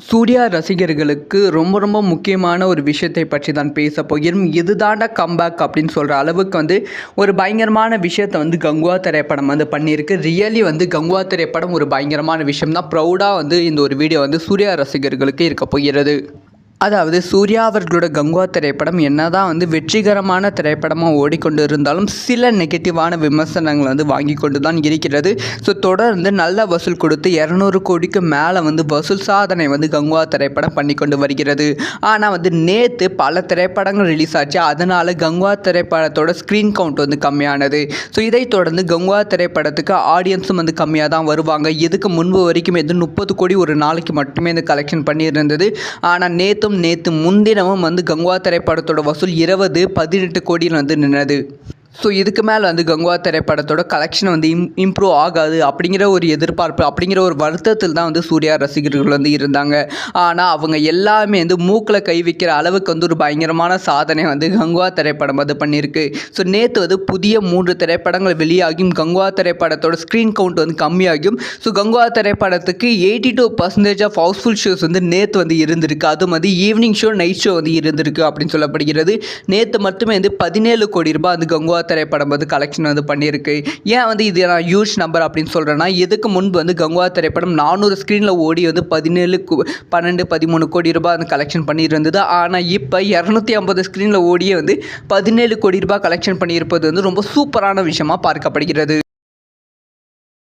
சூர்யா ரசிகர்களுக்கு ரொம்ப முக்கியமான ஒரு விஷயத்தை பற்றி தான் பேச போகிறோம். இதுதாண்டா கம்பேக் அப்படின்னு சொல்கிற அளவுக்கு ஒரு பயங்கரமான விஷயத்தை கங்குவா திரைப்படம் பண்ணியிருக்கு. ரியலி கங்குவா திரைப்படம் ஒரு பயங்கரமான விஷயம் தான். ப்ரௌடாக இந்த ஒரு வீடியோ சூர்யா ரசிகர்களுக்கு இருக்க போகிறது. அதாவது சூர்யா அவர்களோட கங்குவா திரைப்படம் என்னதான் வெற்றிகரமான திரைப்படமாக ஓடிக்கொண்டு இருந்தாலும் சில நெகட்டிவான விமர்சனங்கள் வாங்கி கொண்டு தான் இருக்கிறது. ஸோ தொடர்ந்து நல்ல வசூல் கொடுத்து 200 கோடிக்கு மேலே வசூல் சாதனை கங்குவா திரைப்படம் பண்ணி கொண்டு வருகிறது. ஆனால் நேற்று பல திரைப்படங்கள் ரிலீஸ் ஆச்சு. அதனால் கங்குவா திரைப்படத்தோட ஸ்க்ரீன் கவுண்ட் கம்மியானது. ஸோ இதை தொடர்ந்து கங்குவா திரைப்படத்துக்கு ஆடியன்ஸும் கம்மியாக தான் வருவாங்க. இதுக்கு முன்பு வரைக்கும் 30 கோடி ஒரு நாளைக்கு மட்டுமே கலெக்ஷன் பண்ணியிருந்தது. ஆனால் நேற்று முன்தினமும் கங்குவா திரைப்படத்தோட வசூல் 18 கோடியில் நின்னது. ஸோ இதுக்கு மேலே கங்குவா திரைப்படத்தோட கலெக்ஷன் இம்ப்ரூவ் ஆகாது அப்படிங்கிற ஒரு எதிர்பார்ப்பு, அப்படிங்கிற ஒரு வருத்தத்தில் தான் சூர்யா ரசிகர்கள் இருந்தாங்க. ஆனால் அவங்க எல்லாமே மூக்கில் கை வைக்கிற அளவுக்கு ஒரு பயங்கரமான சாதனை கங்குவா திரைப்படம் பண்ணியிருக்கு. ஸோ நேற்று புதிய 3 திரைப்படங்கள் வெளியாகியும் கங்குவா திரைப்படத்தோட ஸ்க்ரீன் கவுண்ட் கம்மியாகியும். ஸோ கங்குவா திரைப்படத்துக்கு 82% ஆஃப் ஹவுஸ்ஃபுல் ஷோஸ் நேற்று இருந்திருக்கு. அதுவும் ஈவினிங் ஷோ, நைட் ஷோ இருந்திருக்கு அப்படின்னு சொல்லப்படுகிறது. நேற்று மட்டுமே 17 கோடி ரூபாய் கங்குவா திரைப்படம் கலெக்ஷன் பண்ணியிருக்கு. ஏன் இது நான் ஹியூஜ் நம்பர் அப்படின்னு சொல்கிறேன்னா, இதுக்கு முன்பு கங்குவா திரைப்படம் 400 ஸ்க்ரீனில் ஓடி 13 கோடி ரூபாய் கலெக்ஷன் பண்ணியிருந்தது. ஆனால் இப்போ 250 ஸ்க்ரீனில் ஓடியே 17 கோடி ரூபாய் கலெக்ஷன் பண்ணியிருப்பது ரொம்ப சூப்பரான விஷயமாக பார்க்கப்படுகிறது.